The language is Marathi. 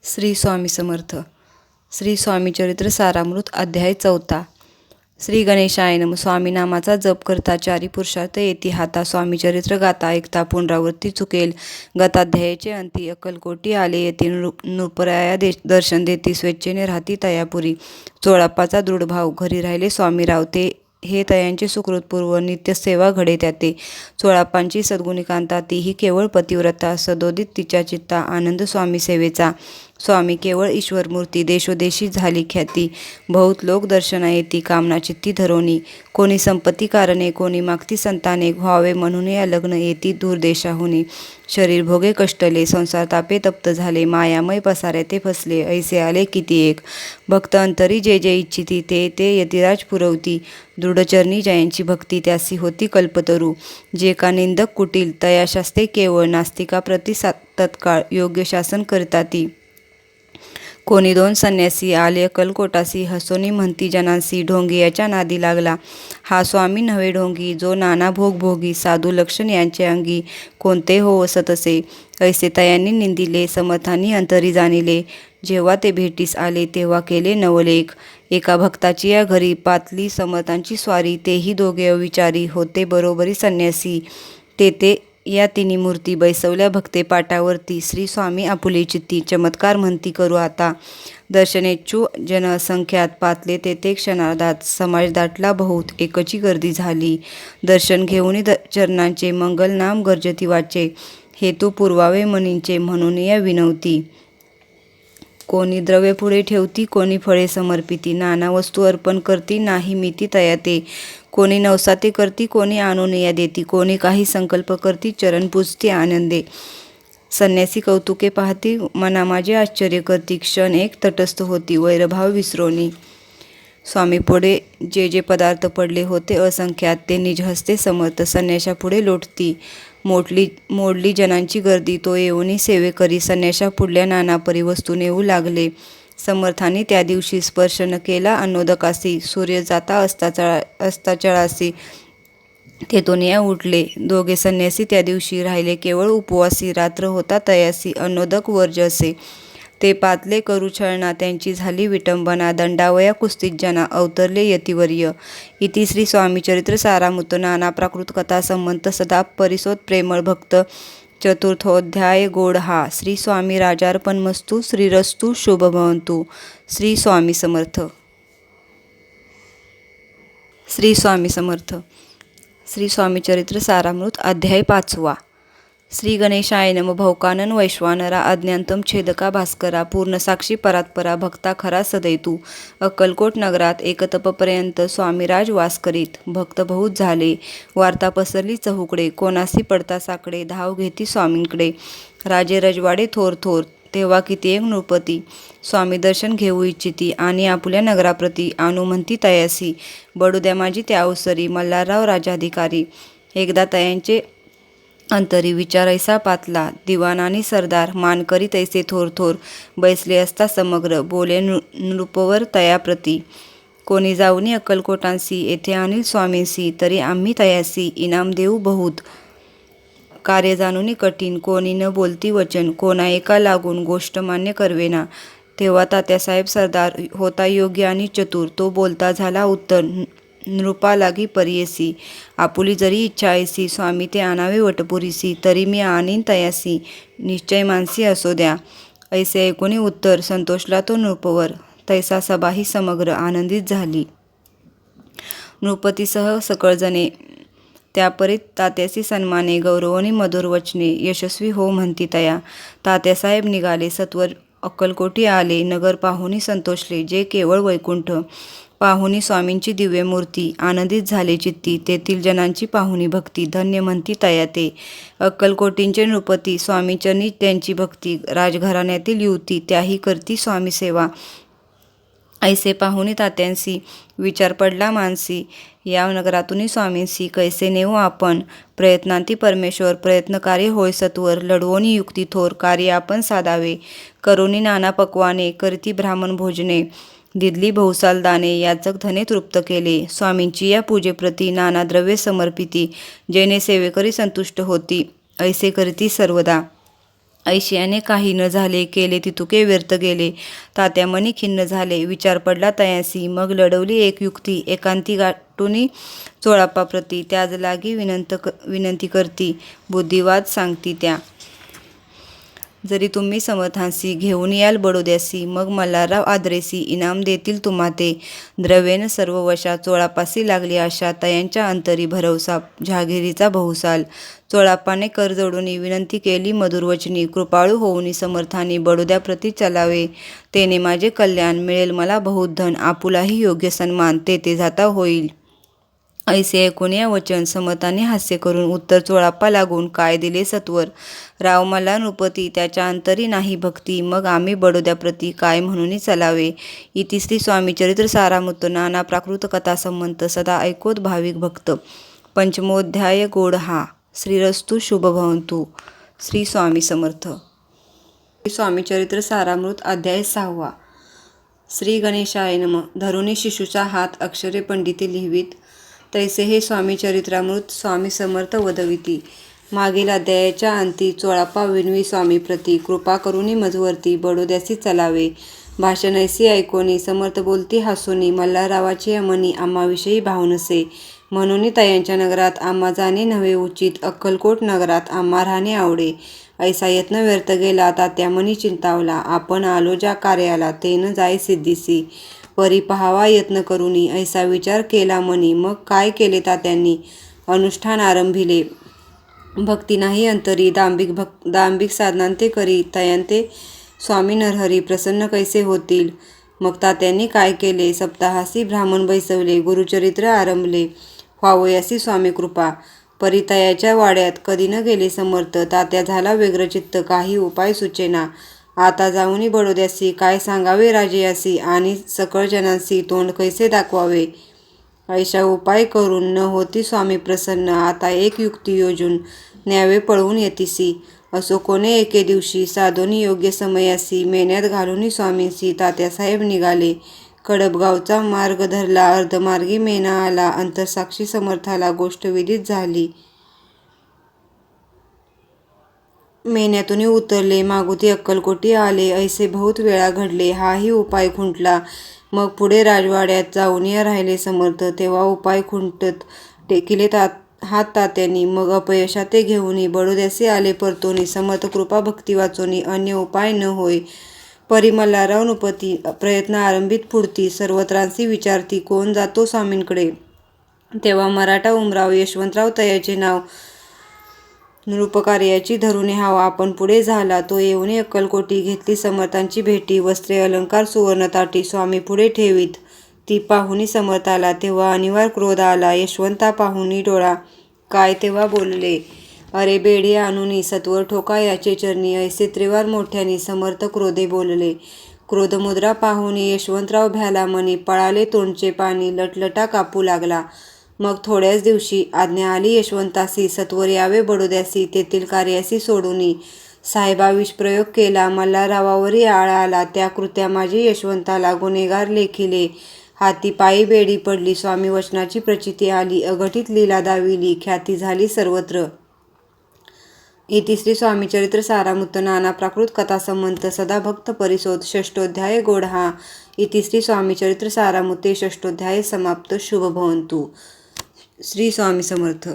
श्री स्वामी समर्थ. श्री स्वामी चरित्र सारामृत अध्याय 4. श्री गणेशाय नमः. स्वामी नामाचा जप करता चारी पुरुषार्थ येती हाता. स्वामी चरित्र गाता ऐकता पुनरावृत्ती चुकेल. गताध्यायाचे अंती. अक्कलकोटी आले येती नृपराया दर्शन देती. स्वेच्छेने राहती तयापुरी. चोळाप्पाचा दृढ भाव. घरी राहिले स्वामी रावते. हे तयांचे सुकृतपूर्व. नित्यसेवा घडे त्याते. चोळाप्पांची सद्गुणी कांता. तीही केवळ पतिव्रता. सदोदित तिच्या चित्ता आनंद स्वामी सेवेचा. स्वामी केवळ ईश्वरमूर्ती. देशोदेशी झाली ख्याती. बहुत लोक दर्शना येती कामना चित्ती धरोनी. कोणी संपत्ती कारणे कोणी मागती संताने. व्हावे म्हणून या लग्न येती दूरदेशाहुनी. शरीर भोगे कष्टले संसार तापे तप्त झाले. मायामय पसारे ते फसले ऐसे आले किती एक. भक्त अंतरी जे जे इच्छिती ते ते यतिराज पुरवती. दृढचरणी जयांची भक्ती त्यासी होती कल्पतरू. जे का निंदक कुटील तया शास्ते केवळ. नास्तिका प्रति तत्काळ योग्य शासन करताती. कोणी दोन संन्यासी आले अक्कलकोटासी. हसोनी म्हणती जनांसी. ढोंगी याच्या नादी लागला. हा स्वामी नव्हे ढोंगी जो नाना भोग भोगी. साधू लक्षण यांचे अंगी कोणते हो असतसे. ऐसे तयांनी निंदिले समर्थांनी अंतरी जाणिले. जेव्हा ते भेटीस आले तेव्हा केले नवलेख. एका भक्ताची या घरी पातली समर्थांची स्वारी. तेही दोघे अविचारी होते बरोबरी संन्यासी. ते या तिन्ही मूर्ती बैसवल्या भक्ते पाटावरती. श्री स्वामी आपुले चित्ती. चमत्कार म्हणती करू आता. दर्शनेच्छू जन असंख्यात पातले ते क्षणार्धात. समाज दाटला बहुत एकची गर्दी झाली. दर्शन घेऊन चरणांचे मंगल नाम गर्जती वाचे. हेतू पुरवावे मनींचे म्हणून या विनवती. कोणी द्रव्य पुढे ठेवती कोणी फळे समर्पिती. नाना वस्तू अर्पण करती नाही मिती तयाते. कोणी नवसाते करती कोणी आणून या देती. कोणी काही संकल्प करती चरण पूजती आनंदे. संन्यासी कौतुके पाहती मना माझे आश्चर्य करती. क्षण एक तटस्थ होती वैरभाव विसरोनी. स्वामी पुढे जे जे पदार्थ पडले होते असंख्यात ते निज हस्ते समर्थ संन्याशा पुढे लोटती. मोडली जनांची गर्दी तो येऊनी सेवे करी. संन्याशा पुढल्या नाना परी वस्तू नेऊ लागले. समर्थांनी त्या दिवशी स्पर्श न केला अन्नोदकासी. सूर्य जाता अस्ताचळासी तेथून या उठले. दोघे संन्यासी त्या दिवशी राहिले केवळ उपवासी. रात्र होता तयासी अन्नोदक वर्ज असे. ते पातले करू छळना त्यांची झाली विटंबना. दंडावया कुस्तीत जना अवतरले यतिवर्य. इति श्री स्वामी चरित्र सारामृत. नाना प्राकृत कथा संमत सदा परिसोत प्रेमळ भक्त. चतुर्थोध्याय गोड हा. श्री स्वामी राजार्पणमस्तु. श्रीरस्तु शुभ भवन्तु. श्री स्वामी समर्थ. श्री स्वामी समर्थ. श्री स्वामी चरित्र सारामृत अध्याय 5. श्री गणेशाय नमः. भौकानन वैश्वानरा अज्ञानतम छेदका भास्करा. पूर्णसाक्षी परात्परा भक्ता खरा सदैतू. अक्कलकोट नगरात एकतपपर्यंत स्वामीराज वास करीत. भक्त बहुत झाले. वार्ता पसरली चहूकडे. कोणासी पडता साकडे. धाव घेती स्वामींकडे. राजे रजवाडे थोर थोर. तेव्हा कित्येक नृपती. स्वामी दर्शन घेऊ इच्छिती. आणि आपुल्या नगराप्रती आणू म्हणती तयासी. बडू द्या माझी त्या अवसरी. मल्हारराव राजाधिकारी. एकदा तयांचे अंतरी विचार ऐसा पातला. दिवाण आणि सरदार मान करीत ऐसे थोर थोर. बैसले असता समग्र. बोले नृपवर तयाप्रती. कोणी जाऊनी अक्कलकोटांसी. येथे आणील स्वामींसी. तरी आम्ही तयासी इनाम देऊ बहुत. कार्य जाणूनी कठीण. कोणी न बोलती वचन. कोणा एका लागून गोष्ट मान्य करवेना. तेव्हा तात्यासाहेब सरदार होता योग्य आणि चतुर. तो बोलता झाला उत्तर नृपा लागी परियसी. आपुली जरी इच्छा ऐसी. स्वामी ते आणावे वटपुरीसी. तरी मी आणीन तयासी. निश्चय मानसी असो द्या. ऐसे ऐकूनी उत्तर संतोषला तो नृपवर. तैसा सभाही समग्र आनंदित झाली. नृपतीसह सकळजणे त्यापरीत तात्यासी सन्माने. गौरवनी मधुर वचने. यशस्वी हो म्हणती तया. तात्यासाहेब निघाले सत्वर अक्कलकोटी आले. नगर पाहुनी संतोषले जे केवळ वैकुंठ. पाहुनी स्वामींची दिव्य मूर्ती. आनंदित झाले चित्ती. तेथील जनांची पाहुनी भक्ती. धन्य म्हणती तया ते. अक्कलकोटींचे नृपती. स्वामीचरणी त्यांची भक्ती. राजघराण्यातील युवती त्याही करती स्वामी सेवा. ऐसे पाहुनी तात्यांसी. विचार पडला मानसी. या नगरातून स्वामींसी कैसे नेऊ आपण. प्रयत्नांती परमेश्वर. प्रयत्नकार्य होय सत्वर. लढवोनी युक्ती थोर. कार्य आपण साधावे. करोनी नाना पक्वाने. करती ब्राह्मण भोजने. दिदली बहुसाल दाने. याचक धने तृप्त केले. स्वामींची या पूजेप्रती नाना द्रव्ये समर्पिती. जेणे सेवेकरी संतुष्ट होती. ऐसे करती सर्वदा. ऐशियाने काही न झाले, केले तितुके व्यर्थ गेले. तात्या मनी खिन्न झाले, विचार पडला तयांसी. मग लढवली एक युक्ती, एकांती गाठुनी चोळाप्पाप्रती. त्याज लागी विनंती करती, बुद्धिवाद सांगती त्या. जरी तुम्ही समर्थांसी, घेऊन याल बडोद्यासी. मग मल्हारराव आदरेसी, इनाम देतील तुम्हा ते. द्रव्येन सर्व वशा, चोळाप्पासी लागली आशा. तयांच्या अंतरी भरवसा, जहागिरीचा बहुसाल. चोळाप्पाने कर जोडूनी विनंती केली मधुरवचनी. कृपाळू होऊनी समर्थांनी, बडोद्याप्रती चलावे. तेने माझे कल्याण, मिळेल मला बहुत धन. आपुलाही योग्य सन्मान, तेथे जाता होईल. ऐसे ऐकून या वचन, समर्थांनी हास्य करून उत्तर चोळाप्पा लागून काय दिले सत्वर. राव मला नृपती, त्याच्या अंतरी नाही भक्ती. मग आम्ही बडोद्याप्रती काय म्हणून चलावे. इति श्री स्वामीचरित्र सारामृत नाना प्राकृत कथा संबंध सदा ऐकोत भाविक भक्त. पंचमोध्याय गोड हा. श्रीरस्तु शुभभवन्तु. श्री स्वामी समर्थ. श्री स्वामीचरित्र सारामृत अध्याय 6. श्री गणेशाय नमः. धरुनी शिशूचा हात अक्षरे पंडिते लिहिवीत, तैसे हे स्वामीचरित्रामृत स्वामी समर्थ वदविती. मागील अध्यायाच्या अंती चोळाप्पा विनवी स्वामीप्रती, कृपा करुनी मजवर्ती, बडोद्यासी चलावे. भाषण ऐसी ऐकोनी, समर्थ बोलती हसोनी. मल्हाररावाची मनी आम्हाविषयी भाव नसे, म्हणून तयांच्या नगरात आम्हा जाणे नव्हे उचित. अक्कलकोट नगरात आम्हा राहणे आवडे. ऐसा यत्न व्यर्थ गेला, तात्या मनी चिंतावला. आपण आलो ज्या कार्याला, ते न जाय सिद्धीसी. परी पहावा यत्न करुनी, ऐसा विचार केला मनी. मग काय केले तात्यांनी, अनुष्ठान आरंभिले. भक्ती नाही अंतरी, दांभिक साधनांते करी. तयांते स्वामी नरहरी प्रसन्न कैसे होतील. मग तात्यांनी काय केले, सप्ताहासी ब्राह्मण बैसवले. गुरुचरित्र आरंभले, व्हावयासी स्वामी कृपा. परितयाच्या वाड्यात कधी न गेले समर्थ. तात्या झाला व्यग्रचित्त, काही उपाय सुचेना. आता जाऊनी बडोद्यासी, काय सांगावे राजयासी. आणि सकळ जनांसी तोंड कैसे दाखवावे. ऐशा उपाय करून न होती स्वामी प्रसन्न. आता एक युक्ती योजून न्यावे पळवून येतीसी. असो कोणे एके दिवशी, साधोनी योग्य समयासी. मेन्यात घालूनी स्वामींसी तात्यासाहेब निघाले. कडबगावचा मार्ग धरला, अर्धमार्गी मेना आला. अंतरसाक्षी समर्थाला गोष्ट विदित झाली. मेन्यातून उतरले, मागुती अक्कलकोटी आले. ऐसे बहुत वेळा घडले, हाही उपाय खुंटला. मग पुढे राजवाड्यात जाऊन राहिले समर्थ. तेव्हा उपाय खुंटत टेकिले हात तात्यांनी. मग अपयशा ते घेऊनी बडोद्यासी आले परतोनी. समर्थ कृपा भक्ती वाचोनी, अन्य उपाय न होय. परी मल्हारराव नृपती, प्रयत्न आरंभित पुढती. सर्वत्रांसी विचारती, कोण जातो स्वामींकडे. तेव्हा मराठा उमराव यशवंतराव तयाचे नाव, नृपकार्याची धरुनी हाव. आपण पुढे झाला, तो येऊन अक्कलकोटी. घेतली समर्थांची भेटी, वस्त्रे अलंकार सुवर्ण ताटी स्वामी पुढे ठेवीत. ती पाहुनी समर्थाला, तेव्हा अनिवार्य क्रोध आला. यशवंता पाहुनी डोळा, काय तेव्हा बोलले. अरे बेडी आणूनी सत्वर ठोका याचे चरणी. ऐसे त्रिवार मोठ्यानी समर्थ क्रोधे बोलले. क्रोधमुद्रा पाहुनी यशवंतराव भ्याला मनी. पळाले तोंडचे पाणी, लटलटा कापू लागला. मग थोड्याच दिवशी आज्ञा आली यशवंतासी, सत्वर यावे बडोद्यासी. तेथील कार्यासी सोडूनी. साहेबा विषप्रयोग केला, मल्हाररावावरी आळा आला. त्या कृत्या माझी यशवंताला गुन्हेगार लेखिले. हाती पायी बेडी पडली, स्वामी वचनाची प्रचिती आली. अघटित लीला दाविली, ख्याती झाली सर्वत्र. इति श्री स्वामीचरित्र सारामृत नाना प्राकृत कथा संबंध सदा भक्त परिसोद. षष्ठोध्याय गोड हा. इति श्री स्वामीचरित्र सारामृते षष्ठोध्याय समाप्त. शुभभवन्तु. श्री स्वामी समर्थ.